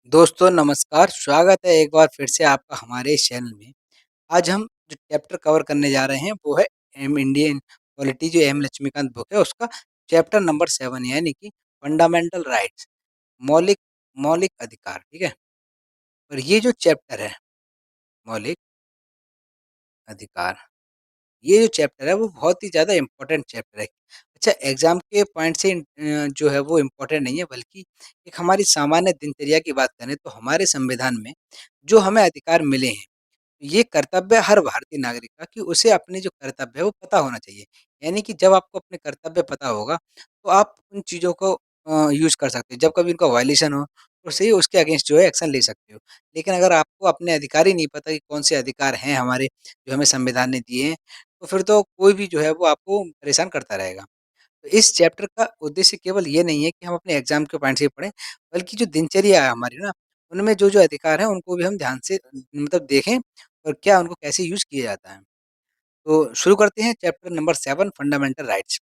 दोस्तों नमस्कार, स्वागत है एक बार फिर से आपका हमारे इस चैनल में। आज हम जो चैप्टर कवर करने जा रहे हैं वो है एम इंडियन पॉलिटी जो एम लक्ष्मीकांत बुक है उसका चैप्टर नंबर 7 यानी कि फंडामेंटल राइट्स मौलिक मौलिक अधिकार, ठीक है? और ये जो चैप्टर है मौलिक अधिकार, ये जो चैप्टर है वो बहुत ही ज़्यादा इम्पोर्टेंट चैप्टर है। अच्छा एग्ज़ाम के पॉइंट से जो है वो इम्पोर्टेंट नहीं है बल्कि एक हमारी सामान्य दिनचर्या की बात करें तो हमारे संविधान में जो हमें अधिकार मिले हैं ये कर्तव्य है हर भारतीय नागरिक का कि उसे अपने जो कर्तव्य है वो पता होना चाहिए। यानी कि जब आपको अपने कर्तव्य पता होगा, तो आप उन चीज़ों को यूज़ कर सकते हो। जब कभी उनका वायलेशन हो, तो सही उसके अगेंस्ट जो है एक्शन ले सकते हो। लेकिन अगर आपको अपने अधिकार ही नहीं पता कि कौन से अधिकार हैं हमारे, जो हमें संविधान ने दिए हैं, तो फिर तो कोई भी जो है वो आपको परेशान करता रहेगा। तो इस चैप्टर का उद्देश्य केवल ये नहीं है कि हम अपने एग्ज़ाम के पॉइंट से ही पढ़ें, बल्कि जो दिनचर्या है हमारी ना, उनमें जो-जो अधिकार हैं उनको भी हम ध्यान से मतलब देखें और क्या उनको कैसे यूज़ किया जाता है। तो शुरू करते हैं chapter number 7 fundamental rights.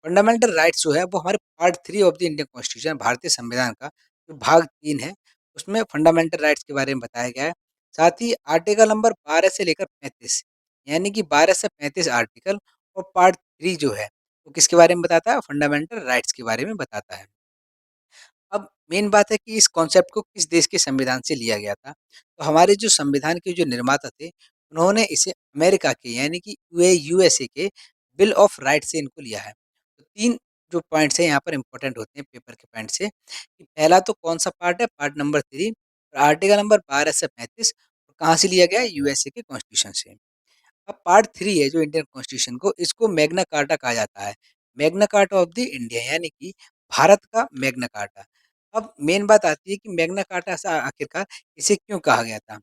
Fundamental rights जो है वो हमारे part 3 of the Indian constitution भारतीय संविधान का जो भाग 3 है, उसमें फंडामेंटल राइट्स के बारे में बताया गया है। साथ ही आर्टिकल नंबर 12 से लेकर 35 यानी कि 12 से 35 आर्टिकल और पार्ट 3 जो है, वो किसके बारे में बताता है? फंडामेंटल राइट्स के बारे में बताता है। अब मेन बात है कि इस कॉन्सेप्ट को किस देश के संविधान से लिया गया था। तो हमारे जो संविधान के जो निर्माता थे, उन्होंने इसे अमेरिका के यानी कि यूएसए के बिल ऑफ राइट्स से इनको लिया है। तो 3 जो पॉइंट्स हैं यहाँ पर इम्पोर्टेंट होते हैं पेपर के पॉइंट से कि पहला तो कौन-सा पार्ट है, पार्ट नंबर 3 और आर्टिकल नंबर 12 से 35 और कहाँ से लिया गया है? यूएसए के कॉन्स्टिट्यूशन से। अब पार्ट 3 है जो इंडियन कॉन्स्टिट्यूशन को, इसको मैग्ना कार्टा कहा जाता है। Magna carta of the India यानी कि भारत का मैग्ना कार्टा। अब मेन बात आती है कि मैग्ना कार्टा ऐसा आखिरकार इसे क्यों कहा गया था?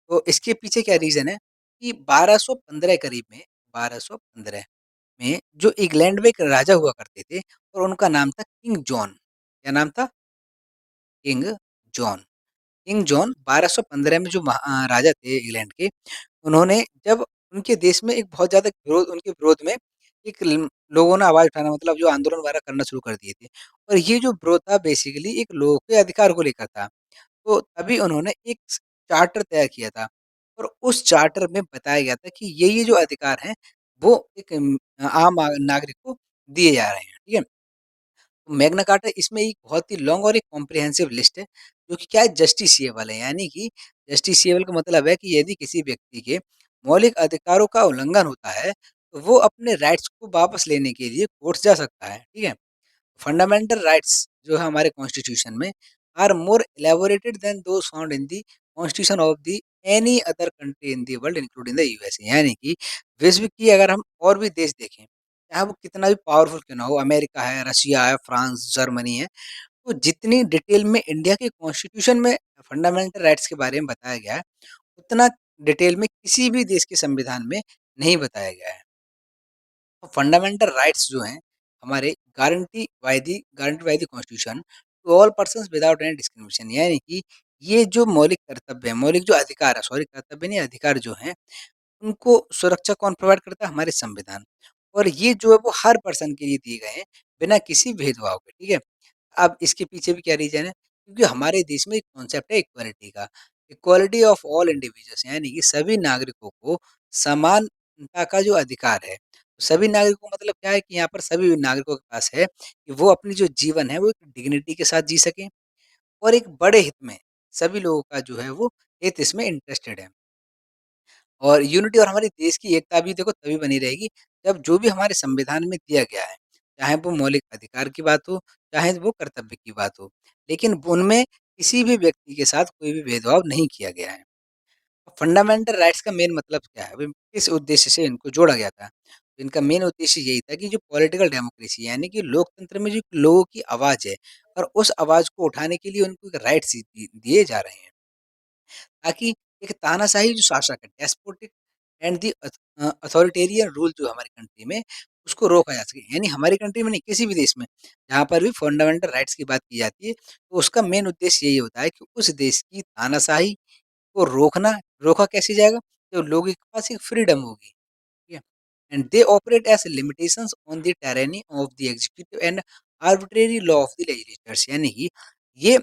तो इसके पीछे क्या रीज़न है कि 1215 करीब में 1215 में जो इंग्लैंड में एक राजा हुआ करते थे और उनका नाम था किंग जॉन। क्या नाम था? King John. किंग जॉन 1215 में जो राजा थे इंग्लैंड के, उन्होंने जब उनके देश में एक बहुत ज़्यादा विरोध उनके विरोध में एक लोगों ने आवाज़ उठाना मतलब जो आंदोलन वगैरह करना शुरू कर दिए थे। और ये जो विरोध था बेसिकली एक लोगों के अधिकार को लेकर था। तो तभी उन्होंने एक चार्टर तैयार किया था और उस चार्टर में बताया गया था कि ये जो अधिकार हैं, वो एक आम नागरिक को दिए जा रहे हैं। ठीक है? मैग्ना कार्टा इसमें एक बहुत ही लॉन्ग और एक कॉम्प्रिहेंसिव लिस्ट है, जो कि क्या है जस्टिसिएबल है, यानी कि जस्टिसिएबल का मतलब है कि यदि किसी व्यक्ति के मौलिक अधिकारों का उल्लंघन होता है, तो वो अपने राइट्स को वापस लेने के लिए कोर्ट जा सकता है, ठीक है? फंडामेंटल राइट्स जो है हमारे कॉन्स्टिट्यूशन में are more elaborated than those found in the constitution of the any other country in the world including the USA यानी कि विश्व की अगर हम और भी देश देखें, चाहे वो कितना भी पावरफुल क्यों ना हो, अमेरिका है, रशिया है, फ्रांस, जर्मनी है, तो जितनी डिटेल में इंडिया के कॉन्स्टिट्यूशन में फंडामेंटल राइट्स के बारे में बताया गया है, उतना डिटेल में किसी भी देश के संविधान में नहीं बताया गया है। तो फंडामेंटल राइट्स जो हैं हमारे guarantee by the constitution to all persons without any discrimination यानी कि ये जो मौलिक कर्तव्य है, मौलिक जो अधिकार है, सॉरी कर्तव्य नहीं अधिकार जो हैं, उनको सुरक्षा कौन प्रोवाइड करता है? हमारे संविधान। और ये जो है वो हर पर्सन के लिए दिए गए हैं, बिना किसी भेदभाव के, ठीक है? अब इसके पीछे भी क्या रीज़न है? क्योंकि हमारे देश में एक कॉन्सेप्ट है इक्वालिटी का। इक्वालिटी ऑफ ऑल इंडिविजुअल्स यानी कि सभी नागरिकों को समानता का जो अधिकार है। सभी नागरिकों का मतलब क्या है कि यहाँ पर सभी नागरिकों के पास है कि वो अपनी जो जीवन है वो एक डिग्निटी के साथ जी सकें और एक बड़े हित में सभी लोगों का जो है वो हित इसमें इंटरेस्टेड है। और यूनिटी और हमारे देश की एकता भी देखो तभी बनी रहेगी जब जो भी हमारे संविधान में दिया गया है, चाहे वो मौलिक अधिकार की बात हो, चाहे वो कर्तव्य की बात हो, लेकिन उनमें किसी भी व्यक्ति के साथ कोई भी भेदभाव नहीं किया गया है। फंडामेंटल राइट्स का मेन मतलब क्या है? वे किस उद्देश्य से इनको जोड़ा गया था? तो इनका मेन उद्देश्य यही था कि जो पॉलिटिकल डेमोक्रेसी यानी कि लोकतंत्र में जो लोगों की आवाज़ है और उस आवाज़ को उठाने के लिए उनको एक राइट्स दिए जा रहे हैं। ताकि एक तानाशाही जो शासक है despotic and the authoritarian rule जो हमारी कंट्री में उसको रोका जा सके यानी हमारी कंट्री में नहीं किसी भी देश में जहाँ पर भी फंडामेंटल राइट्स की बात की जाती है तो उसका मेन उद्देश्य यही होता है कि उस देश की तानाशाही को रोकना। रोका कैसे जाएगा? तो लोगों के पास एक फ्रीडम होगी, ठीक है? And they operate as limitations on the tyranny of the executive and arbitrary law of the legislators यानी कि ये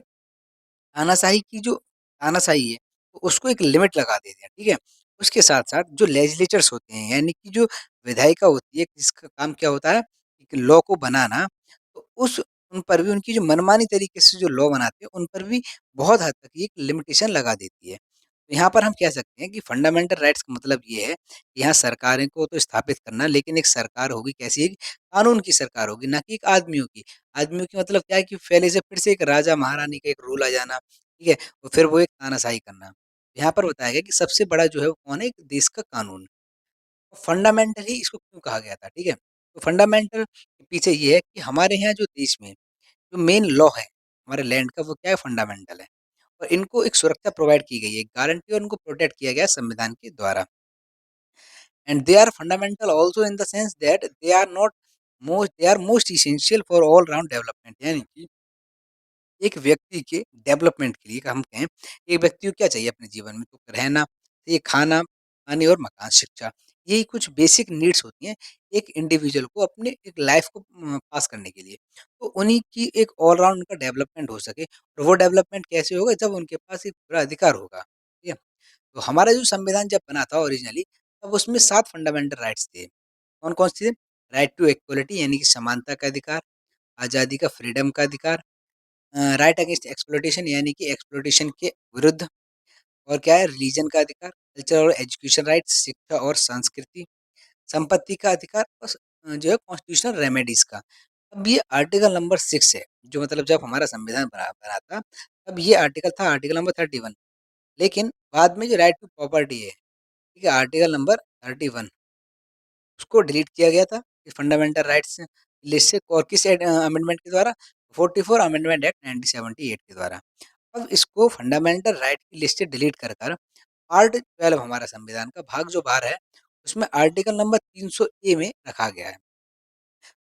तानाशाही की जो तानाशाही है, तो उसको एक लिमिट लगा देते हैं, ठीक है? उसके साथ-साथ जो लेजिस्लेचर्स होते हैं, यानी कि जो विधायिका होती है, जिसका काम क्या होता है, एक लॉ को बनाना, तो उस उन पर भी उनकी जो मनमानी तरीके से जो लॉ बनाते हैं, उन पर भी बहुत हद तक ये एक लिमिटेशन लगा देती है। तो यहाँ पर हम कह सकते हैं कि फंडामेंटल राइट्स का मतलब ये है, कि यहाँ सरकारें को तो स्थापित करना, लेकिन एक सरकार होगी कैसी? एक कानून की सरकार होगी, ना कि एक आदमियों की। आदमियों की मतलब क्या है कि पहले से फिर से एक राजा-महारानी का एक रूल आ जाना, ठीक है? और फिर वो एक तानाशाही करना। यहाँ पर बताया गया कि सबसे बड़ा जो है वो कौन है? एक देश का कानून। फंडामेंटल ही इसको क्यों कहा गया था, ठीक है? तो फंडामेंटल के पीछे ये है कि हमारे यहाँ जो देश में जो मेन लॉ है, हमारे लैंड का वो क्या है? फंडामेंटल है। और इनको एक सुरक्षा प्रोवाइड की गई है, गारंटी और उनको प्रोटेक्ट किया गया है संविधान के द्वारा। And they are fundamental also in the sense that they are most essential for all round development, यानी कि एक व्यक्ति के डेवलपमेंट के लिए हम कहें, एक व्यक्ति को क्या चाहिए अपने जीवन में? तो रहना, ये खाना, पानी और मकान, शिक्षा। यही कुछ बेसिक नीड्स होती हैं, एक इंडिविजुअल को अपने एक लाइफ को पास करने के लिए। तो उन्हीं की एक ऑल राउंड उनका डेवलपमेंट हो सके, और वो डेवलपमेंट कैसे होगा? जब उनके पास एक पूरा अधिकार होगा, ठीक है? तो हमारा जो संविधान जब बना था ओरिजिनली, तब उसमें 7 फंडामेंटल राइट्स थे। कौन-कौन से थे? राइट टू इक्वालिटी, यानी कि समानता का अधिकार, आज़ादी का, फ्रीडम का अधिकार, राइट अगेंस्ट एक्सप्लॉइटेशन, यानी कि एक्सप्लॉइटेशन के विरुद्ध, और क्या है? रिलीजन का अधिकार, कल्चर और एजुकेशन राइट्स, शिक्षा और संस्कृति, संपत्ति का अधिकार, और जो है कॉन्स्टिट्यूशनल रेमेडीज़ का। अब ये आर्टिकल नंबर 6 है, जो मतलब जब हमारा संविधान बना बना था, तब ये आर्टिकल था आर्टिकल नंबर 31। लेकिन बाद में जो राइट टू प्रॉपर्टी है, ठीक है? आर्टिकल नंबर 31, उसको डिलीट किया गया था, ये फंडामेंटल राइट्स लिस्ट से, और किस अमेंडमेंट के द्वारा? 44 अमेंडमेंट एक्ट 1978 के द्वारा। अब इसको फंडामेंटल राइट की लिस्ट से डिलीट कर पार्ट 12 हमारा संविधान का भाग जो 12 है, उसमें आर्टिकल नंबर 300 ए में रखा गया है।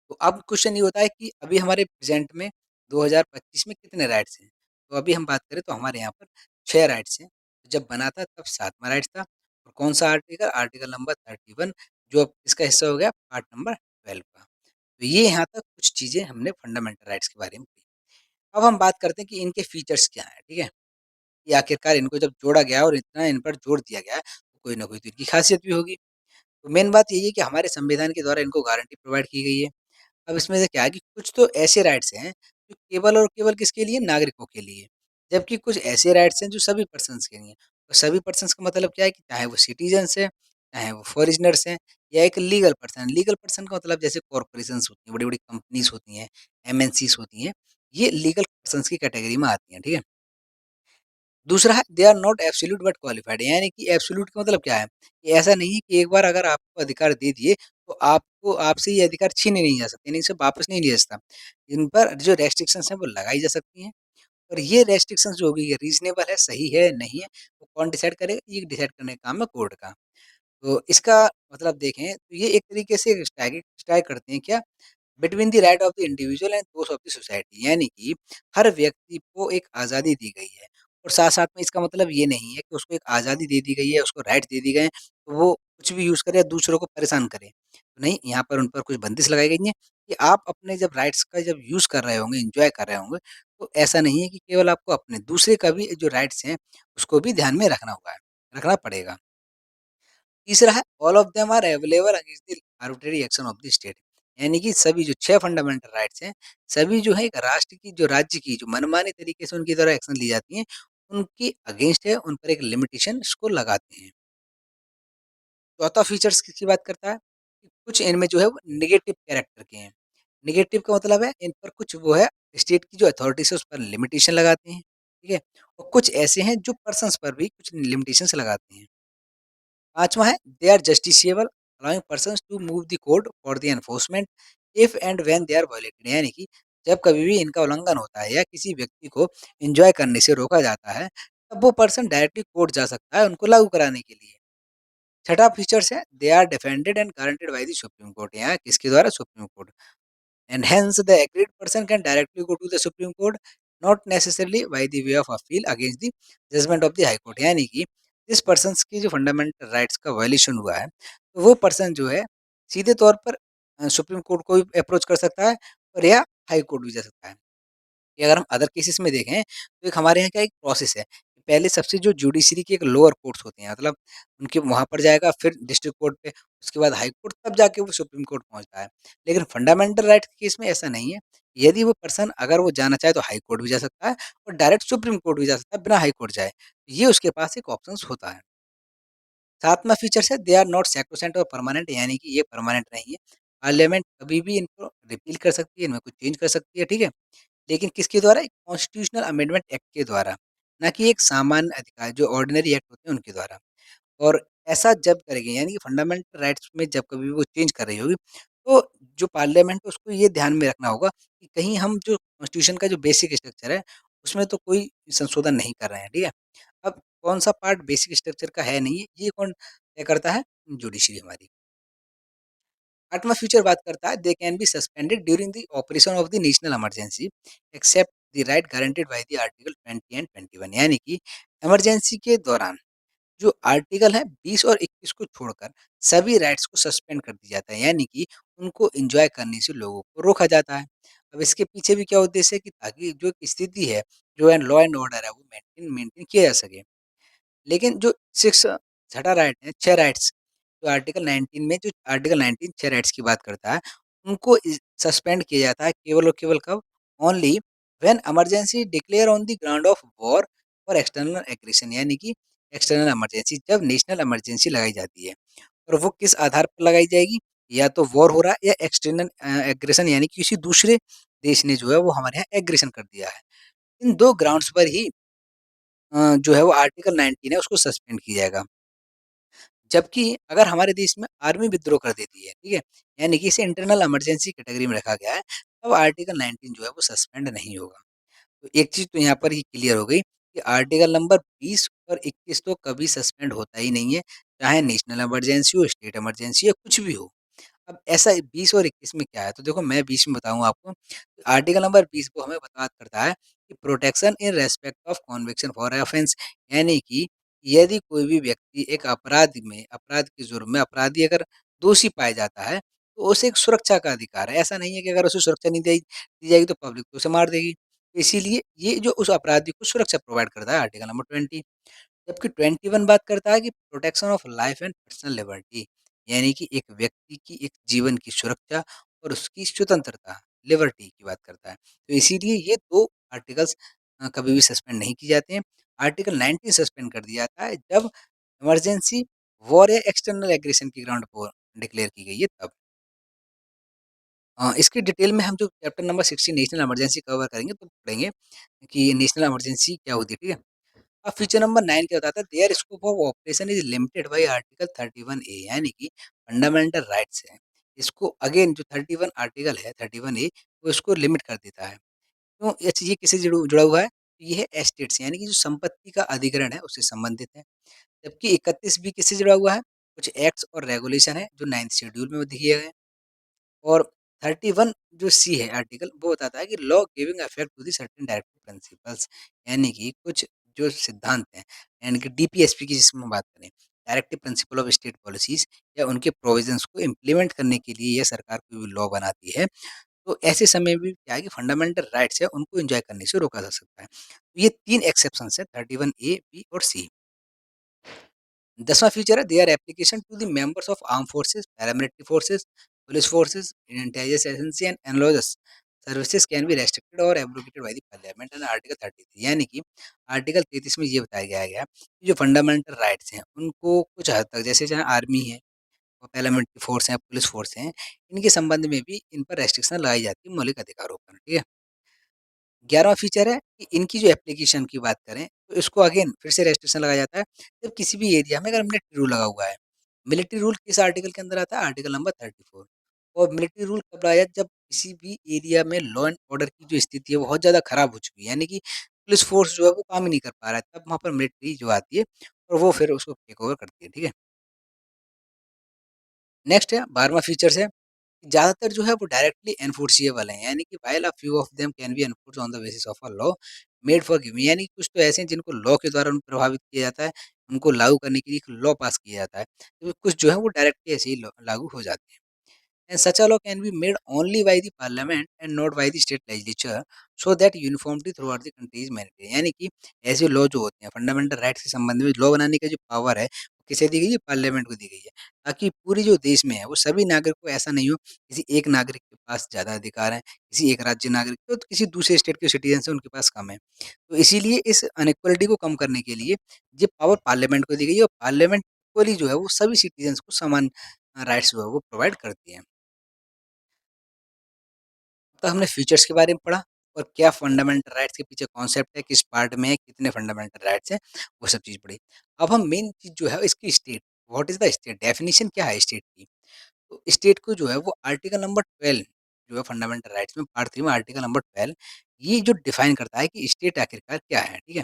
तो अब क्वेश्चन ये होता है कि अभी हमारे प्रेज़ेंट में 2025 में कितने राइट्स हैं? तो अभी हम बात करें तो हमारे यहाँ पर 6 राइट्स हैं। जब बना था तब 7वाँ राइट्स था, और कौन-सा आर्टिकल? आर्टिकल नंबर 31, जो अब इसका हिस्सा हो गया पार्ट नंबर 12 का। तो ये यहाँ तक कुछ चीज़ें हमने फंडामेंटल राइट्स के बारे में की। अब हम बात करते हैं कि इनके फीचर्स क्या हैं, ठीक है? कि आखिरकार इनको जब जोड़ा गया और इतना इन पर जोर दिया गया है, तो कोई ना कोई तो इनकी खासियत भी होगी। तो मेन बात यही है कि हमारे संविधान के द्वारा इनको गारंटी प्रोवाइड की गई है। अब इसमें से क्या है कि कुछ तो ऐसे राइट्स हैं, जो केवल और केवल किसके लिए? नागरिकों के लिए। जबकि कुछ ऐसे राइट्स हैं जो सभी पर्सन्स के लिए हैं। तो सभी पर्सन्स का मतलब क्या है कि चाहे वो सिटिज़न्स हैं, चाहे वो फॉरेइनर्स हैं, या एक लीगल पर्सन। लीगल पर्सन का मतलब जैसे कॉर्पोरेशंस होती हैं, बड़ी-बड़ी कंपनीज़ होती हैं, एमएनसीज़ होती हैं, ये लीगल पर्सन्स की कैटेगरी में आती हैं, ठीक है? दूसरा है they are not absolute but qualified, यानी कि एब्सोल्यूट का मतलब क्या है? कि ऐसा नहीं है कि एक बार अगर आपको अधिकार दे दिए, तो आपको आपसे ये अधिकार छीने नहीं जा सकते, यानी इसे वापस नहीं लिया जा सकता। इन पर जो रेस्ट्रिक्शंस हैं वो लगाई जा सकती हैं, और ये रेस्ट्रिक्शंस जो होगी ये रीज़नेबल है, सही है, नहीं है, वो कौन डिसाइड करेगा? ये डिसाइड करने का काम है कोर्ट का। तो इसका मतलब देखें तो ये एक तरीके से स्ट्राइक करते हैं क्या? Between the right of the individual and those of the society, यानी कि हर व्यक्ति को एक आज़ादी दी गई है, और साथ-साथ में इसका मतलब ये नहीं है कि उसको एक आज़ादी दे दी गई है, उसको राइट्स दे दिए गए हैं, तो वो कुछ भी यूज़ करे या दूसरों को परेशान करे। तो नहीं, यहाँ पर उन पर कुछ बंदिश लगाई गई है कि आप अपने जब राइट्स का जब यूज़ कर रहे होंगे, एन्जॉय कर रहे होंगे, तो ऐसा नहीं है कि केवल आपको अपने, दूसरे का भी जो राइट्स हैं, उसको भी ध्यान में रखना होगा, रखना पड़ेगा। तीसरा है all of them are available against the arbitrary action of the state, यानी कि सभी जो 6 फंडामेंटल राइट्स हैं, सभी जो है एक राष्ट्र की, जो राज्य की जो मनमानी तरीके से उनके द्वारा एक्शन ली जाती हैं, उनकी अगेंस्ट है, उन पर एक लिमिटेशन इसको लगाते हैं। चौथा फीचर्स किसकी बात करता है? कि कुछ इनमें जो है वो नेगेटिव कैरेक्टर के हैं। नेगेटिव का मतलब है इन पर कुछ वो है स्टेट की जो अथॉरिटीज़ है उस पर लिमिटेशन लगाते हैं, ठीक है? और कुछ ऐसे हैं जो पर्सन्स पर भी कुछ लिमिटेशंस लगाते हैं। 5वां है they are justiciable allowing persons to move the court for the enforcement if and when they are violated, यानी कि जब कभी भी इनका उल्लंघन होता है या किसी व्यक्ति को एन्जॉय करने से रोका जाता है, तब वो पर्सन डायरेक्टली कोर्ट जा सकता है उनको लागू कराने के लिए। छठा फीचर्स है they are defended and guaranteed by the Supreme Court, यहाँ किसके द्वारा? Supreme Court. And hence the aggrieved person can directly go to the Supreme Court, not necessarily by the way of appeal against the judgment of the High Court, यानी कि जिस person की जो fundamental rights का violation हुआ है, तो वो पर्सन जो है सीधे तौर पर सुप्रीम कोर्ट को भी अप्रोच कर सकता है, और या हाई कोर्ट भी जा सकता है। कि अगर हम अदर केसेस में देखें, तो एक हमारे यहाँ क्या एक प्रोसेस है। पहले सबसे जो जुडिशरी के एक लोअर कोर्ट्स होते हैं, मतलब उनके वहाँ पर जाएगा, फिर डिस्ट्रिक्ट कोर्ट पे, उसके बाद हाई कोर्ट, तब जाके वो सुप्रीम कोर्ट पहुँचता है। लेकिन फंडामेंटल राइट्स के केस में ऐसा नहीं है। यदि वो पर्सन अगर वो जाना चाहे तो हाई कोर्ट भी जा सकता है और डायरेक्ट सुप्रीम कोर्ट भी जा सकता है बिना हाई कोर्ट जाए। ये उसके पास एक ऑप्शंस होता है। 7वाँ फीचर्स है, दे आर नॉट सैक्रोसैंक्ट और परमानेंट, यानी कि ये परमानेंट नहीं है। पार्लियामेंट कभी भी इनको रिपील कर सकती है, इनमें कुछ चेंज कर सकती है, ठीक है? लेकिन किसके द्वारा? एक कॉन्स्टिट्यूशनल अमेंडमेंट एक्ट के द्वारा, ना कि एक सामान्य अधिकार जो ऑर्डिनरी एक्ट होते हैं उनके द्वारा। और ऐसा जब करेंगे, यानी कि फंडामेंटल राइट्स में जब कभी भी वो चेंज कर रही होगी, तो जो पार्लियामेंट है उसको ये ध्यान में रखना होगा कि कहीं हम जो कॉन्स्टिट्यूशन का जो बेसिक स्ट्रक्चर है, उसमें तो कोई संशोधन नहीं कर रहे हैं, ठीक है? अब कौन-सा पार्ट बेसिक स्ट्रक्चर का है नहीं है, ये कौन तय करता है? जुडिशरी हमारी। 8वाँ फीचर बात करता है, they can be suspended during the operation of the national emergency except the right guaranteed by the article 20 and 21, यानी कि इमरजेंसी के दौरान जो आर्टिकल है 20 और 21 को छोड़कर सभी राइट्स को सस्पेंड कर दिया जाता है, यानी कि उनको एन्जॉय करने से लोगों को रोका जाता है। अब इसके पीछे भी क्या उद्देश्य है कि ताकि जो एक स्थिति है, जो है लॉ एंड ऑर्डर है, वो मेंटेन मेंटेन किया जा सके। लेकिन जो 6 छठा राइट है, 6 राइट्स जो आर्टिकल 19 में, जो आर्टिकल 19 6 राइट्स की बात करता है, उनको सस्पेंड किया जाता है केवल और केवल कब? Only when emergency declare on the ground of war और एक्सटर्नल एग्रेशन, यानी कि एक्सटर्नल इमरजेंसी, जब नेशनल इमरजेंसी लगाई जाती है। और वो किस आधार पर लगाई जाएगी? या तो वॉर हो रहा है या एक्सटर्नल एग्रेशन, यानी कि किसी दूसरे देश ने जो है वो हमारे यहाँ एग्रेशन कर दिया है। इन 2 ग्राउंड्स पर ही जो है वो आर्टिकल 19 है उसको सस्पेंड किया जाएगा। जबकि अगर हमारे देश में आर्मी विद्रोह कर देती है, ठीक है? यानी कि इसे इंटरनल इमरजेंसी कैटेगरी में रखा गया है, तब आर्टिकल 19 जो है वो सस्पेंड नहीं होगा। तो एक चीज़ तो यहाँ पर ही क्लियर हो गई कि आर्टिकल नंबर 20 और 21 तो कभी सस्पेंड होता ही नहीं है, चाहे नेशनल इमरजेंसी हो, स्टेट इमरजेंसी या कुछ भी हो। अब ऐसा 20 और 21 में क्या है? तो देखो मैं 20 में बताऊँ आपको। आर्टिकल नंबर 20 वो हमें बात करता है कि protection in respect of conviction for offence, यानी कि यदि कोई भी व्यक्ति एक अपराध के जुर्म में अपराधी अगर दोषी पाया जाता है, तो उसे एक सुरक्षा का अधिकार है। ऐसा नहीं है कि अगर उसे सुरक्षा नहीं दी जाएगी तो पब्लिक तो उसे मार देगी। इसीलिए ये जो उस अपराधी को सुरक्षा प्रोवाइड करता है आर्टिकल नंबर 20। जबकि 21 बात करता है कि protection of life and personal liberty, यानी कि एक व्यक्ति की एक जीवन की सुरक्षा और उसकी स्वतंत्रता, लिबर्टी की बात करता है। तो इसीलिए ये 2 आर्टिकल्स कभी भी सस्पेंड नहीं किए जाते हैं। आर्टिकल 19 सस्पेंड कर दिया जाता है जब इमरजेंसी, वॉर या एक्सटर्नल एग्रेशन की ग्राउंड पर डिक्लेयर की गई है तब। इसकी डिटेल में हम जो chapter number 16 national emergency cover करेंगे तो पढ़ेंगे कि नेशनल इमरजेंसी क्या होती है, ठीक है? अब फीचर नंबर 9 क्या बताता है, their scope of operation is limited by article 31 A, यानी कि फंडामेंटल राइट्स है। इसको अगेन जो 31 आर्टिकल है 31 ए, वो इसको लिमिट कर देता है। क्यों? ये किससे जुड़ा हुआ है? ये है एस्टेट्स, यानी कि जो संपत्ति का अधिग्रहण है उससे संबंधित है। जबकि 31 बी किससे जुड़ा हुआ है? कुछ एक्ट्स और रेगुलेशन है जो 9th शेड्यूल में दिए गए हैं। और 31 जो सी है आर्टिकल, वो बताता है कि law giving effect to the certain directive principles, यानी कि कुछ जो सिद्धांत हैं, यानी कि डीपीएसपी की जिसमें हम बात करें, directive principle of state policies, या उनके प्रोविजंस को इम्प्लीमेंट करने के लिए यह सरकार कोई भी लॉ बनाती है, तो ऐसे समय भी क्या है कि फंडामेंटल राइट्स है उनको एंजॉय करने से रोका जा सकता है। तो ये 3 एक्सेप्शंस है 31 ए, बी और सी। 10वां फीचर है, their application to the members of arm forces, paramilitary forces, police forces, intelligence agency and analogous services can be restricted और abrogated by the parliament and article 33, यानी कि article 33 में ये बताया गया है कि जो फंडामेंटल राइट्स हैं उनको कुछ हद तक, जैसे चाहे आर्मी है और पैरामिलिट्री फोर्स है, पुलिस फोर्स हैं, इनके संबंध में भी इन पर रेस्ट्रिक्शन लगाई जाती है मौलिक अधिकारों पर, ठीक है? 11वां फीचर है कि इनकी जो एप्लीकेशन की बात करें, तो इसको अगेन फिर से रेस्ट्रिक्शन लगाया जाता है, जब किसी भी एरिया में अगर मिलिट्री रूल लगा हुआ है। मिलिट्री रूल किस आर्टिकल के अंदर आता है? Article number 34। और मिलिट्री रूल कब लगाया जाता है? जब किसी भी एरिया में लॉ एंड ऑर्डर की जो स्थिति है, बहुत ज़्यादा खराब हो चुकी है, यानी कि पुलिस फोर्स जो है वो काम ही नहीं कर पा रहा है, तब वहाँ पर मिलिट्री जो आती है और वो फिर उसको टेक ओवर करती है, ठीक है? नेक्स्ट है 12वां फीचर्स है, ज़्यादातर जो है वो डायरेक्टली एनफोर्सिएबल हैं, यानी कि while a few of them can be enforced on the basis of a law made for giving, यानी कि कुछ तो ऐसे हैं जिनको लॉ के द्वारा उन प्रभावित किया जाता है, उनको लागू करने के लिए एक लॉ पास किया जाता है। तो कुछ जो है वो डायरेक्टली ऐसे ही लागू हो जाते हैं। and such a law can be made only by the parliament and not by the state legislature so that uniformity throughout the country is maintained। यानी कि ऐसे लॉ जो होते हैं फंडामेंटल राइट्स के संबंध में लॉ बनाने का जो पावर है वो किसे दी गई है? पार्लियामेंट को दी गई है ताकि पूरी जो देश में है वो सभी नागरिक को ऐसा नहीं हो किसी एक नागरिक के पास ज़्यादा अधिकार है, किसी एक राज्य नागरिक को तो किसी दूसरे स्टेट के सिटीजन से उनके पास कम है। तो इसीलिए इस अनइक्वालिटी को कम करने के लिए ये पावर पार्लियामेंट को दी गई है और पार्लियामेंट इक्वली जो है वो सभी सिटीजन्स को समान राइट्स जो है वो प्रोवाइड करती है। तो हमने फीचर्स के बारे में पढ़ा और क्या फंडामेंटल राइट्स के पीछे कॉन्सेप्ट है, किस पार्ट में है, कितने फंडामेंटल राइट्स हैं, वो सब चीज़ पढ़ी। अब हम मेन चीज़ जो है इसकी state, what is the state? Definition क्या है स्टेट की? तो स्टेट को जो है वो आर्टिकल नंबर 12 जो है फंडामेंटल राइट्स में पार्ट 3 में आर्टिकल नंबर 12 ये जो डिफाइन करता है कि स्टेट आखिरकार क्या है, ठीक है?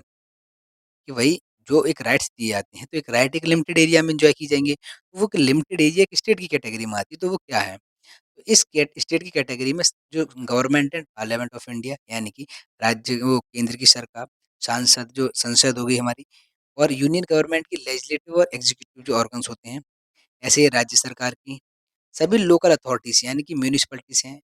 कि वही जो एक राइट्स दिए जाते हैं, तो एक राइट एक लिमिटेड एरिया में एन्जॉय की जाएँगे, तो वो एक लिमिटेड एरिया एक स्टेट की कैटेगरी में आती है, तो वो क्या है? तो इस कैट स्टेट की कैटेगरी में जो government and parliament of India यानी कि राज्य वो केंद्र की सरकार, सांसद जो संसद हो गई हमारी और यूनियन गवर्नमेंट की लेजिस्लेटिव और एग्जीक्यूटिव जो ऑर्गन्स होते हैं, ऐसे ही राज्य सरकार की सभी लोकल अथॉरिटीज़ यानी कि म्युनिसिपैलिटीज़ हैं,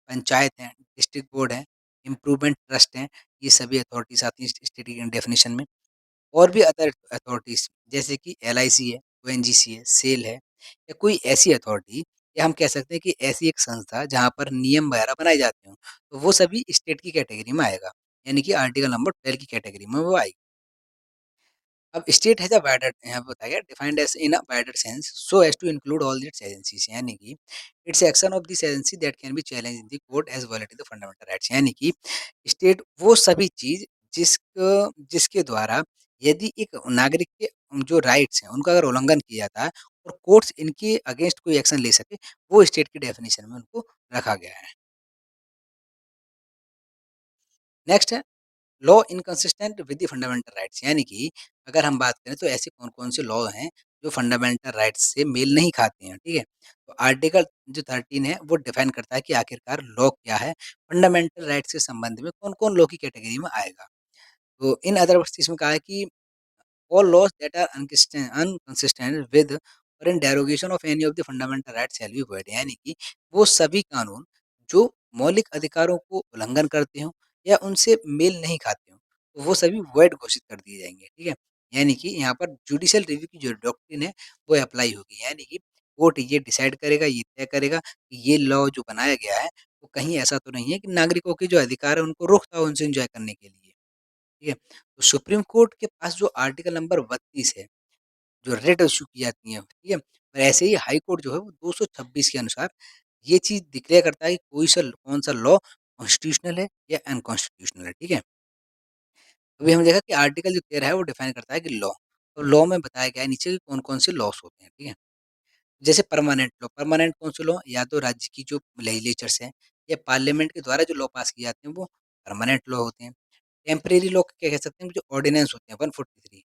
पंचायत हैं, डिस्ट्रिक्ट बोर्ड है, इम्प्रूवमेंट ट्रस्ट हैं, ये सभी अथॉरिटीज़ आती हैं स्टेट की डेफिनिशन में। और भी अदर अथॉरिटीज़ जैसे कि एलआईसी है, ओएनजीसी है, सेल है या कोई ऐसी अथॉरिटी या हम कह सकते हैं कि ऐसी एक संस्था जहाँ पर नियम वगैरह बनाए जाते हों, तो वो सभी स्टेट की कैटेगरी में आएगा। यानी कि आर्टिकल नंबर 12 की कैटेगरी में वो आएगी। अब स्टेट हैज़ अ वाइडर यहाँ पे बताया गया defined as in a wider sense so as to include all its agencies यानी कि its action of this agency that can be challenged in the court as violating the fundamental rights यानी कि state वो सभी चीज़ जिसके द्वारा यदि एक नागरिक के जो राइट्स हैं उनका अगर उल्लंघन किया जाता है और कोर्ट्स इनके अगेंस्ट कोई एक्शन ले सके, वो स्टेट की डेफिनिशन में उनको रखा गया है। नेक्स्ट है law inconsistent with the fundamental rights यानी कि अगर हम बात करें तो ऐसे कौन-कौन से लॉ हैं जो फंडामेंटल राइट्स से मेल नहीं खाते हैं, ठीक है? तो आर्टिकल जो 13 है वो डिफाइन करता है कि आखिरकार लॉ क्या है? फंडामेंटल राइट्स के संबंध में कौन-कौन लॉ की कैटेगरी में आएगा? तो इन अदर वर्ड्स इसमें कहा है कि all laws that are inconsistent with or in derogation of any of the fundamental rights shall be void यानी कि वो सभी कानून जो मौलिक अधिकारों को उल्लंघन करते हो या उनसे मेल नहीं खाते हो तो वो सभी void घोषित कर दिए जाएंगे, ठीक है? यानी कि यहाँ पर जुडिशियल रिव्यू की जो डॉक्ट्रिन है वो अप्लाई होगी यानी कि कोर्ट ये डिसाइड करेगा, ये तय करेगा कि ये लॉ जो बनाया गया है वो कहीं ऐसा तो नहीं है कि नागरिकों के जो अधिकार है उनको रोकता हो उनसे एंजॉय करने के लिए। ठीक है? तो सुप्रीम कोर्ट के पास जो आर्टिकल नंबर 32 है, जो रिट इश्यू की जाती है, ठीक है? और ऐसे ही हाई कोर्ट जो है वो 226 के अनुसार ये चीज़ डिक्लेयर करता है कि कौन-सा लॉ कॉन्स्टिट्यूशनल है या अनकॉन्स्टिट्यूशनल है, ठीक है? अभी हमने देखा कि आर्टिकल जो 13 है वो डिफाइन करता है कि लॉ, तो लॉ में बताया गया है नीचे कि कौन-कौन से लॉस होते हैं, ठीक है? जैसे परमानेंट कौन से लॉ या तो राज्य की जो लेजिस्लेचर्स हैं या पार्लियामेंट के द्वारा जो लॉ पास किए जाते हैं वो परमानेंट लॉ होते हैं। टेम्परेरी लॉ क्या कह सकते हैं जो ऑर्डिनेंस होते हैं 143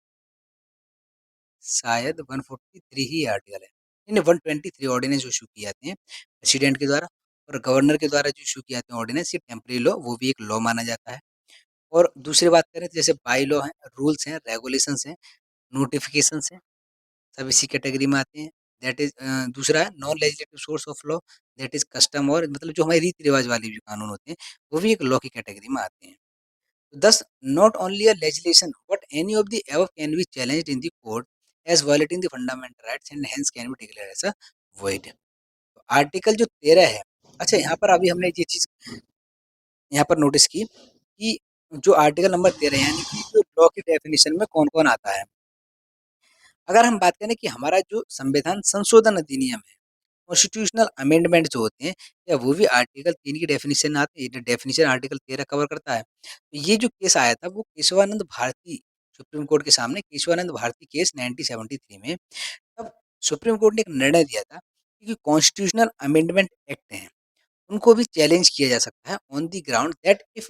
शायद 143 ही आर्टिकल है। नहीं, नहीं 123 ऑर्डिनेंस इश्यू किए जाते हैं प्रेसिडेंट के द्वारा और गवर्नर के द्वारा जो इश्यू किए जाते हैं ऑर्डिनेंस ये टेम्परेरी लॉ वो भी एक लॉ माना जाता है। और दूसरी बात करें तो जैसे बाय लॉ हैं, रूल्स हैं, रेगुलेशंस हैं, नोटिफ़िकेशंस हैं, सब इसी कैटेगरी में आते हैं। दैट इज़ दूसरा है non legislative source of law that is custom और मतलब जो हमारे रीति-रिवाज वाले जो कानून होते हैं, वो भी एक लॉ की कैटेगरी में आते हैं। Thus, not only a legislation, but any of the above can be challenged in the court as violating the fundamental rights and hence can be declared as a void. तो article जो 13 है, अच्छा यहाँ पर अभी हमने ये चीज़ यहाँ पर नोटिस की कि जो आर्टिकल नंबर 13 यानी कि जो लॉ की डेफिनिशन में कौन-कौन आता है। अगर हम बात करें कि हमारा जो संविधान संशोधन अधिनियम है, कॉन्स्टिट्यूशनल अमेंडमेंट जो होते हैं, क्या वो भी आर्टिकल 3 की डेफिनिशन आती है? डेफिनिशन आर्टिकल 13 कवर करता है। तो ये जो केस आया था वो केशवानंद भारती सुप्रीम कोर्ट के सामने केशवानंद भारती केस 1973 में तब सुप्रीम कोर्ट ने एक निर्णय दिया था कि कॉन्स्टिट्यूशनल अमेंडमेंट एक्ट हैं उनको भी चैलेंज किया जा सकता है on the ground that if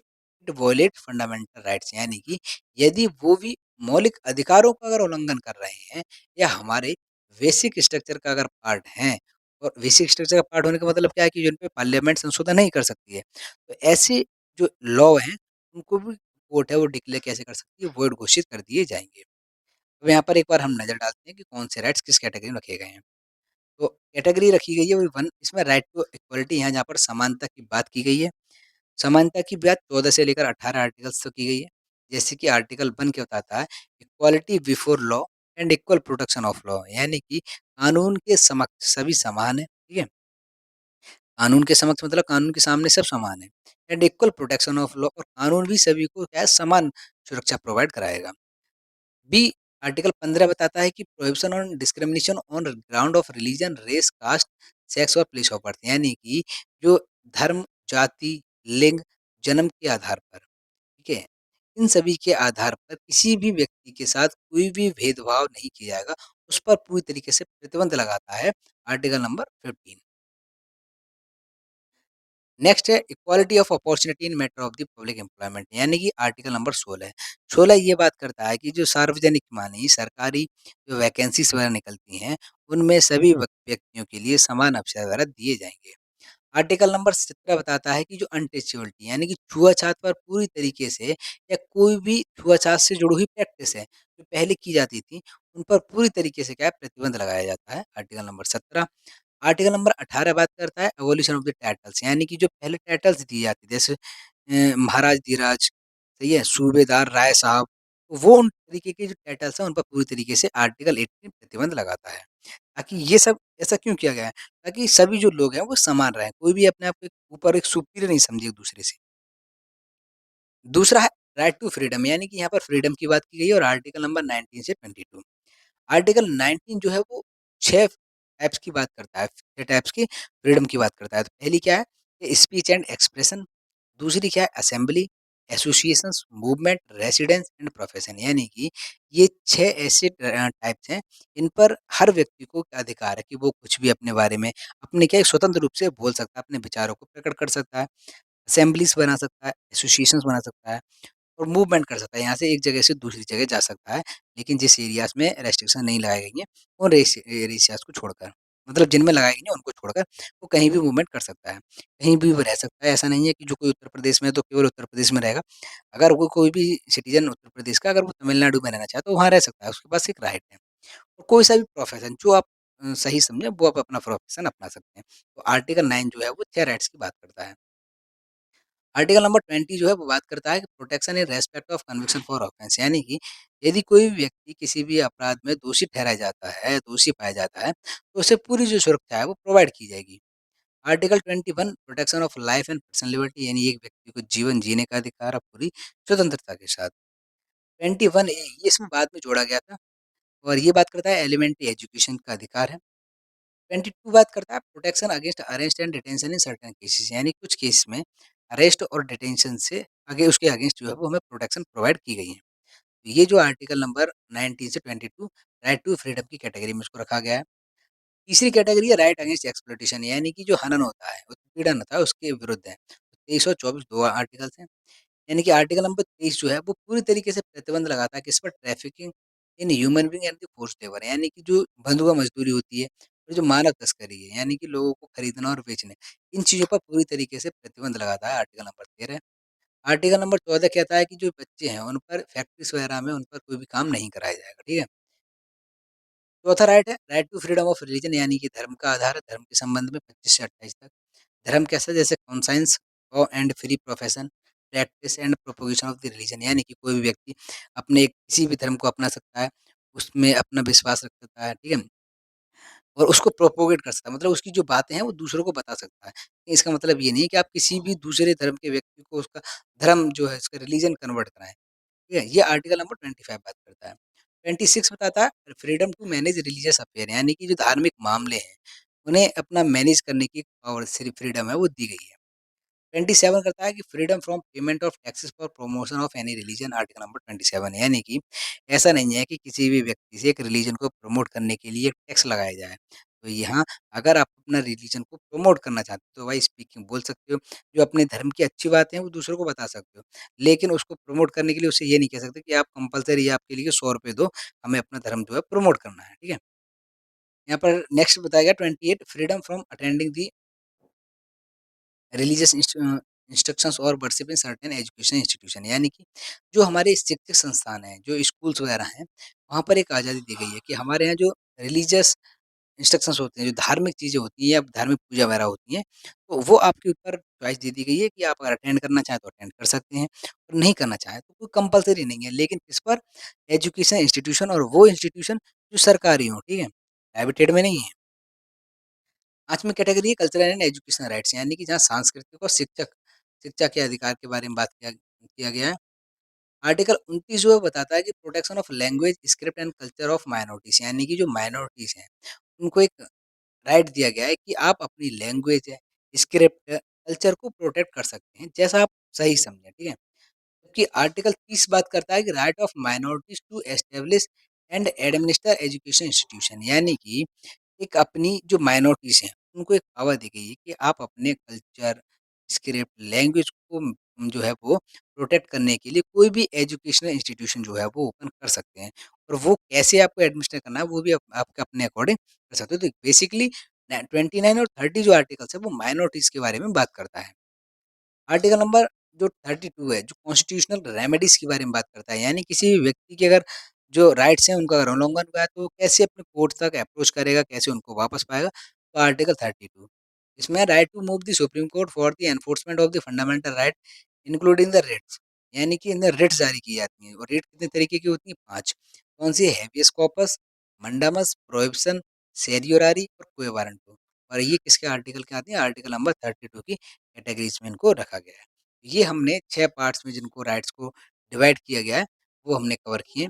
it violate fundamental rights यानी कि यदि वो भी मौलिक अधिकारों का अगर उल्लंघन कर रहे हैं या हमारे बेसिक स्ट्रक्चर का अगर पार्ट हैं और बेसिक स्ट्रक्चर का पार्ट होने का मतलब क्या है कि जिन पे पार्लियामेंट संशोधन नहीं कर सकती है तो ऐसे जो लॉ हैं उनको भी कोर्ट है वो डिक्लेयर कैसे कर सकती है वोइड घोषित कर दिए जाएंगे। अब यहाँ पर एक बार हम नजर डालते हैं कि कौन से राइट्स किस कैटेगरी में रखे गए हैं। तो कैटेगरी रखी गई है वो 1 इसमें राइट टू इक्वालिटी यहाँ जहाँ पर समानता की बात की गई है। समानता की बात 14 से लेकर 18 आर्टिकल्स तक की गई है। जैसे कि आर्टिकल 1 क्या बताता है equality before law and equal protection of law यानी कि कानून के समक्ष सभी समान हैं, ठीक है? कानून के समक्ष मतलब कानून के सामने सब समान हैं and equal protection of law और कानून भी सभी को क्या है समान सुरक्षा प्रोवाइड कराएगा। बी आर्टिकल 15 बताता है कि prohibition on discrimination on ground of religion, race, caste, sex और प्लेस ऑफ बर्थ यानी कि जो धर्म, जाति, लिंग, जन्म के आधार पर, ठीक है? इन सभी के आधार पर किसी भी व्यक्ति के साथ कोई भी भेदभाव नहीं किया जाएगा, उस पर पूरी तरीके से प्रतिबंध लगाता है आर्टिकल नंबर 15। नेक्स्ट है equality of opportunity in matter of the public employment यानी कि आर्टिकल नंबर 16 है। 16 ये बात करता है कि जो सार्वजनिक मानी सरकारी जो वैकेंसीज वगैरह निकलती हैं, उनमें सभी व्यक्तियों के लिए समान अवसर वगैरह दिए जाएँगे। आर्टिकल नंबर 17 बताता है कि जो अनटचेबिलिटी यानी कि छुआ-छात पर पूरी तरीके से या कोई भी छुआ-छात से जुड़ी हुई प्रैक्टिस है, जो पहले की जाती थी, उन पर पूरी तरीके से क्या है प्रतिबंध लगाया जाता है, आर्टिकल नंबर 17। आर्टिकल नंबर 18 बात करता है एवोल्यूशन ऑफ द टाइटल्स यानी कि जो पहले टाइटल्स दिए जाते थे जैसे महाराज धीराज, सही है? सूबेदार राय साहब, तो वो उन तरीके के जो टाइटल्स हैं उन पर पूरी तरीके से आर्टिकल 18 प्रतिबंध लगाता है। ताकि ये सब ऐसा क्यों किया गया है? ताकि सभी जो लोग हैं वो समान रहें, कोई भी अपने आप के ऊपर एक सुपीरियर नहीं समझे एक-दूसरे से। दूसरा है राइट टू फ्रीडम यानी कि यहाँ पर फ्रीडम की बात की गई है और आर्टिकल नंबर 19 से 22। आर्टिकल 19 जो है वो 6 टाइप्स की बात करता है, 6 टाइप्स की फ्रीडम की बात करता है। तो पहली क्या है कि स्पीच एंड एक्सप्रेशन, दूसरी क्या है assembly, associations, movement, residence and profession यानी कि ये 6 ऐसे टाइप्स हैं, इन पर हर व्यक्ति को अधिकार है कि वो कुछ भी अपने बारे में अपने क्या है स्वतंत्र रूप से बोल सकता है, अपने विचारों को प्रकट कर सकता है, असेंबलीज़ बना सकता है, एसोसिएशंस बना सकता है। और मूवमेंट कर सकता है, यहाँ से एक जगह से दूसरी जगह जा सकता है, लेकिन जिस एरियाज़ में रेस्ट्रिक्शन नहीं लगाई गई हैं, उन एरियाज़ को छोड़कर। मतलब जिनमें लगाई गई हैं, उनको छोड़कर वो कहीं भी मूवमेंट कर सकता है, कहीं भी वो रह सकता है। ऐसा नहीं है कि जो कोई उत्तर प्रदेश में है, तो केवल उत्तर प्रदेश में रहेगा। अगर वो कोई भी सिटीज़न उत्तर प्रदेश का अगर वो तमिलनाडु में रहना चाहे, तो वहाँ रह सकता है, उसके पास एक राइट है। और कोई सा भी प्रोफ़ेशन जो आप सही समझें, वो आप अपना प्रोफ़ेशन अपना सकते हैं। तो आर्टिकल 9 जो है, वो 6 राइट्स की बात करता है। आर्टिकल नंबर 20 जो है वो बात करता है कि protection in respect of conviction for offence यानी कि यदि कोई भी व्यक्ति किसी भी अपराध में दोषी ठहराया जाता है, दोषी पाया जाता है, तो उसे पूरी जो सुरक्षा है वो प्रोवाइड की जाएगी। Article 21 protection of life and personal liberty यानी एक व्यक्ति को जीवन जीने का अधिकार और पूरी स्वतंत्रता के साथ। 21 ए ये इसमें बाद में जोड़ा गया था और ये बात करता है एलिमेंट्री एजुकेशन का अधिकार है। 22 बात करता है protection against arrest and detention in certain cases यानी कुछ केस में अरेस्ट और डिटेंशन से आगे उसके अगेंस्ट जो है वो हमें प्रोटेक्शन प्रोवाइड की गई है। तो ये जो आर्टिकल नंबर 19 से 22 राइट टू फ्रीडम की कैटेगरी में इसको रखा गया है। तीसरी कैटेगरी है राइट अगेंस्ट एक्सप्लॉइटेशन यानी कि जो हनन होता है, उत्पीड़न होता है उसके विरुद्ध है। 23 और 24 2 आर्टिकल्स हैं। यानी कि आर्टिकल नंबर 23 जो है वो पूरी तरीके से प्रतिबंध लगाता है किस पर trafficking in human being and the forced labour यानी कि जो बंधुआ मजदूरी होती है और जो मानव तस्करी है यानी कि लोगों को खरीदना और बेचना इन चीज़ों पर पूरी तरीके से प्रतिबंध लगाता है आर्टिकल नंबर 13। आर्टिकल नंबर 14 कहता है कि जो बच्चे हैं उन पर फैक्ट्रीज वगैरह में उन पर कोई भी काम नहीं कराया जाएगा, ठीक है? चौथा राइट है right to freedom of religion यानी कि धर्म का आधार है धर्म के संबंध में 25 से 28 तक। धर्म कैसा जैसे conscience and free profession practice and propagation of the religion यानी कि कोई भी व्यक्ति अपने किसी भी धर्म को अपना सकता है, उसमें अपना विश्वास रख सकता है, ठीक है? और उसको प्रोपोगेट कर सकता है मतलब उसकी जो बातें हैं वो दूसरों को बता सकता है। इसका मतलब ये नहीं है कि आप किसी भी दूसरे धर्म के व्यक्ति को उसका धर्म जो है उसका रिलीजन कन्वर्ट कराएँ, ठीक है? ये आर्टिकल नंबर 25 बात करता है। 26 बताता है freedom to manage religious affair यानी कि जो धार्मिक मामले हैं, उन्हें अपना मैनेज करने की पावर सिर्फ फ्रीडम है वो दी गई है। 27 करता है कि freedom from payment of taxes for promotion of any religion article number 27 यानी कि ऐसा नहीं है कि किसी भी व्यक्ति से एक रिलीजन को प्रमोट करने के लिए टैक्स लगाया जाए। तो यहाँ अगर आप अपना रिलीजन को प्रमोट करना चाहते हो तो भाई स्पीकिंग बोल सकते हो, जो अपने धर्म की अच्छी बातें हैं वो दूसरों को बता सकते हो। लेकिन उसको प्रमोट करने के लिए उसे ये नहीं कह सकते कि आप कंपल्सरी आपके लिए ₹100 दो, हमें अपना धर्म जो है प्रमोट करना है, ठीक है? यहाँ पर नेक्स्ट बताया गया 28 freedom from attending the religious instructions और worship in certain education institution यानी कि जो हमारे शिक्षक संस्थान हैं, जो स्कूल्स वगैरह हैं, वहाँ पर एक आज़ादी दी गई है कि हमारे यहाँ जो रिलीजियस इंस्ट्रक्शंस होते हैं, जो धार्मिक चीज़ें होती हैं या धार्मिक पूजा वगैरह होती हैं, तो वो आपके ऊपर चॉइस दे दी गई है कि आप अगर अटेंड करना चाहें तो अटेंड कर सकते हैं और नहीं करना चाहें तो कोई कंपल्सरी नहीं है। लेकिन किस पर? एजुकेशन इंस्टीट्यूशन और वो इंस्टीट्यूशन जो सरकारी हों, ठीक है? प्राइवेटेड में नहीं है। 5वीं कैटेगरी है कल्चरल एंड एजुकेशनल राइट्स यानी कि जहाँ सांस्कृतिक और शिक्षा के अधिकार के बारे में बात किया गया है। आर्टिकल 29 जो है बताता है कि protection of language, script and culture of minorities यानी कि जो माइनॉरिटीज़ हैं, उनको एक राइट दिया गया है कि आप अपनी लैंग्वेज है, स्क्रिप्ट है, कल्चर को प्रोटेक्ट कर सकते हैं, जैसा आप सही समझें, ठीक है? जबकि आर्टिकल 30 बात करता है कि right of minorities to establish and administer education institution यानी कि एक अपनी जो माइनॉरिटीज़ हैं, उनको एक पावर दी गई है कि आप अपने कल्चर, स्क्रिप्ट, लैंग्वेज को जो है वो प्रोटेक्ट करने के लिए कोई भी एजुकेशनल इंस्टीट्यूशन जो है वो ओपन कर सकते हैं। और वो कैसे आपको एडमिनिस्टर करना है वो भी आप आपके अपने अकॉर्डिंग कर सकते हो। तो बेसिकली 29 और 30 जो आर्टिकल्स है वो माइनॉरिटीज़ के बारे में बात करता है। आर्टिकल नंबर जो 32 है, जो कॉन्स्टिट्यूशनल रेमेडीज़ के बारे में बात करता है, यानी किसी भी व्यक्ति के अगर जो राइट्स हैं, उनका अगर उल्लंघन हुआ है, तो वो कैसे अपने कोर्ट तक अप्रोच करेगा, कैसे उनको वापस पाएगा? तो आर्टिकल 32 इसमें right to move the Supreme Court for the enforcement of the fundamental right including the writs यानी कि इनमें रिट्स जारी की जाती हैं और रिट कितने तरीके की होती हैं? 5 कौन-सी है? हेबियस कॉर्पस, मंडामस, प्रोहिबिशन, सेरियोरारी और क्वे वारंटो और ये किसके आर्टिकल के आते हैं? आर्टिकल नंबर 32 की कैटेगरीज़ में इनको रखा गया है। ये हमने 6 पार्ट्स में जिनको राइट्स को डिवाइड किया गया है, वो हमने कवर किए।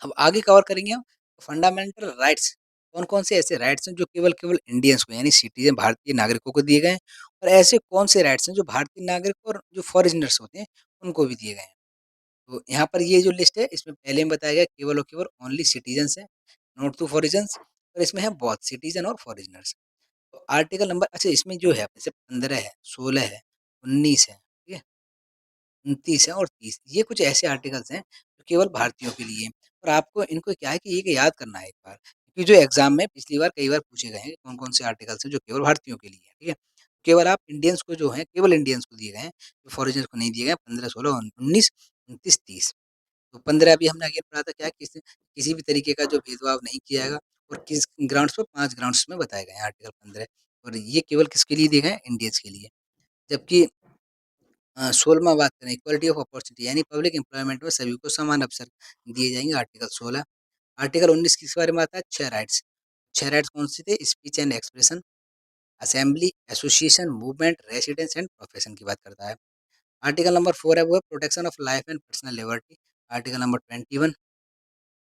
अब आगे कवर करेंगे हम फंडामेंटल राइट्स। कौन-कौन से ऐसे राइट्स हैं जो केवल केवल इंडियंस को यानी सिटीज़न भारतीय नागरिकों को दिए गए हैं और ऐसे कौन से राइट्स हैं जो भारतीय नागरिक और जो फॉरेनर्स होते हैं, उनको भी दिए गए हैं। तो यहाँ पर ये जो लिस्ट है इसमें पहले में बताया गया केवल और केवल ओनली सिटीज़न्स हैं, नॉट टू फॉरेनर्स और इसमें है बोथ सिटीज़न और फॉरेनर्स। तो आर्टिकल नंबर अच्छा इसमें जो है जैसे 15 है, 16 है, 19 है, ठीक है? 29 है और 30 ये कुछ ऐसे आर्टिकल्स हैं जो केवल भारतीयों के लिए हैं और आपको इनको क्या है कि ये याद करना है एक बार क्योंकि जो एग्ज़ाम में पिछली बार कई बार पूछे गए हैं कौन-कौन से आर्टिकल्स हैं जो केवल भारतीयों के लिए हैं, ठीक है? केवल आप इंडियंस को जो हैं केवल इंडियंस को दिए गए हैं, जो फॉरेनर्स को नहीं दिए गए हैं 15, 16, 19, 29, 30 तो 15 अभी हमने आगे पढ़ा था क्या किसी किसी भी तरीके का जो भेदभाव नहीं किया जाएगा और किस ग्राउंड्स पे 5 ग्राउंड्स में बताए गए हैं आर्टिकल 15 और ये केवल किसके लिए दिए गए हैं? इंडियंस के लिए। जबकि 16वाँ बात करें इक्वालिटी ऑफ अपॉर्च्युनिटी यानी पब्लिक एम्प्लॉयमेंट में सभी को समान अवसर दिए जाएँगे आर्टिकल 16। आर्टिकल 19 किस बारे में आता है? 6 राइट्स। 6 राइट्स कौन-से थे? Speech and expression, assembly, association, movement, residence and profession की बात करता है। आर्टिकल नंबर 4 है वो है protection of life and personal liberty. Article number 21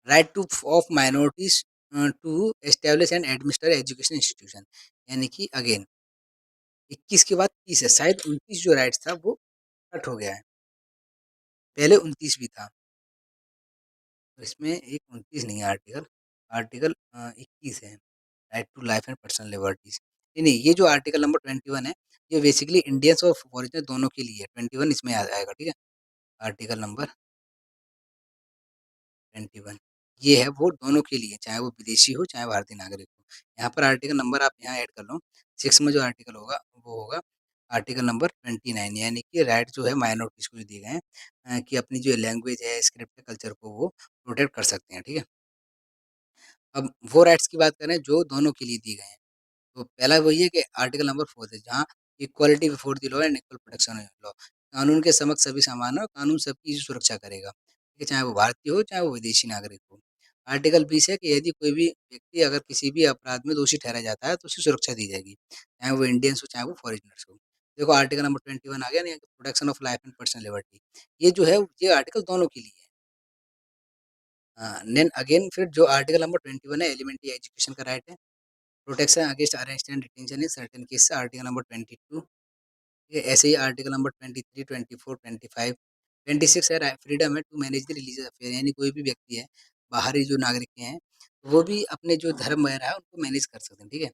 right to of minorities to establish and administer education institution यानी कि अगेन 21 के बाद 30 है शायद 29 जो राइट्स था वो कट हो गया है। पहले 29 भी था। तो इसमें एक 29 नहीं है आर्टिकल, आर्टिकल 21 है, right to life and personal liberties. नहीं, ये जो आर्टिकल नंबर 21 है, ये बेसिकली इंडियंस और फॉरेनर दोनों के लिए है, 21 इसमें आ जाएगा, ठीक है? आर्टिकल नंबर 21 ये है वो दोनों के लिए, चाहे वो विदेशी हो, चाहे भारतीय नागरिक हो। यहाँ पर आर्टिकल नंबर आप यहाँ ऐड कर लो, 6 में जो आर्टिकल होगा, वो होगा आर्टिकल नंबर 29 यानी कि राइट जो है माइनॉरिटीज़ को जो दिए गए हैं कि अपनी जो लैंग्वेज है, स्क्रिप्ट है, कल्चर को वो प्रोटेक्ट कर सकते हैं, ठीक है? अब वो राइट्स की बात करें जो दोनों के लिए दिए गए हैं। तो पहला वही है कि आर्टिकल नंबर 4 है जहाँ equality before the law and equal protection of law. कानून के समक्ष सभी समान हैं और कानून सबकी सुरक्षा करेगा। ठीक है, चाहे वो भारतीय हो, चाहे वो विदेशी नागरिक हो। आर्टिकल 20 है कि यदि कोई भी व्यक्ति अगर किसी भी अपराध में दोषी ठहराया जाता है तो उसे सुरक्षा दी जाएगी। चाहे वो इंडियंस हो, चाहे वो फॉरेनर्स हो। देखो आर्टिकल नंबर 21 आ गया ना protection of life and personal liberty. ये जो है ये आर्टिकल दोनों के लिए है। देन अगेन फिर जो आर्टिकल नंबर 21 है एलिमेंट्री एजुकेशन का राइट है। Protection against arrest and detention in certain cases article number 22 ये ऐसे ही आर्टिकल नंबर 23, 24, 25, 26 है फ्रीडम है to manage the religious affair यानी कोई भी व्यक्ति है बाहरी जो नागरिक हैं वो भी अपने जो धर्म वगैरह है उनको मैनेज कर सकते हैं ठीक है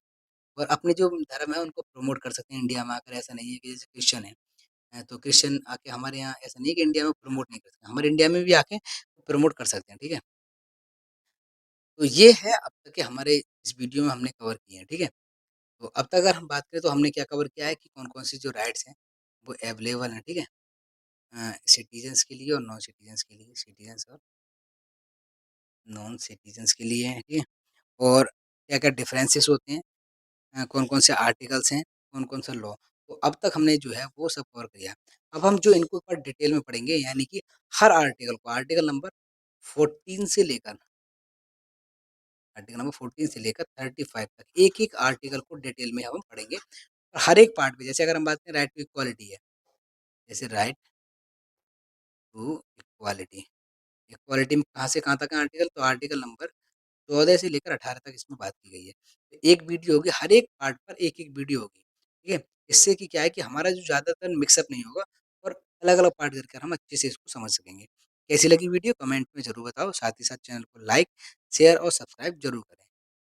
और अपने जो धर्म है उनको प्रमोट कर सकते हैं इंडिया में आकर ऐसा नहीं है कि जैसे क्रिश्चियन है तो क्रिश्चियन आके हमारे यहाँ ऐसा नहीं है कि इंडिया में प्रमोट नहीं कर सकते हमारे इंडिया में भी आके प्रमोट कर सकते हैं ठीक है तो ये है अब तक के हमारे इस वीडियो में हमने कवर किए हैं ठीक है तो अब तक अगर हम बात करें तो हमने क्या कवर किया है कि कौन-कौन सी जो राइट्स हैं, वो अवेलेबल हैं, ठीक है? सिटीज़न्स के लिए और नॉन सिटीज़न्स के लिए, सिटीज़न्स और नॉन सिटीज़न्स के लिए हैं, ठीक है? और क्या-क्या डिफरेंसेस होते हैं, कौन-कौन से आर्टिकल्स हैं, कौन-कौन सा लॉ। तो अब तक हमने जो है वो सब कवर किया। अब हम जो इनको एक बार डिटेल में पढ़ेंगे यानी कि हर आर्टिकल को आर्टिकल नंबर 14 से लेकर आर्टिकल नंबर 14 से लेकर 35 तक एक-एक आर्टिकल को डिटेल में हम पढ़ेंगे। और हर एक पार्ट में जैसे अगर हम बात करें राइट टू इक्वालिटी है, जैसे राइट टू इक्वालिटी। इक्वालिटी में कहाँ से कहाँ तक है आर्टिकल? तो आर्टिकल नंबर 14 से लेकर 18 तक इसमें बात की गई है। तो एक वीडियो होगी, हर एक पार्ट पर एक-एक वीडियो होगी, ठीक है? इससे कि क्या है कि हमारा जो ज़्यादातर मिक्सअप नहीं होगा और अलग-अलग पार्ट करके हम अच्छे से इसको समझ सकेंगे। कैसी लगी वीडियो कमेंट में ज़रूर बताओ, साथ ही साथ चैनल को लाइक, शेयर और सब्सक्राइब ज़रूर करें।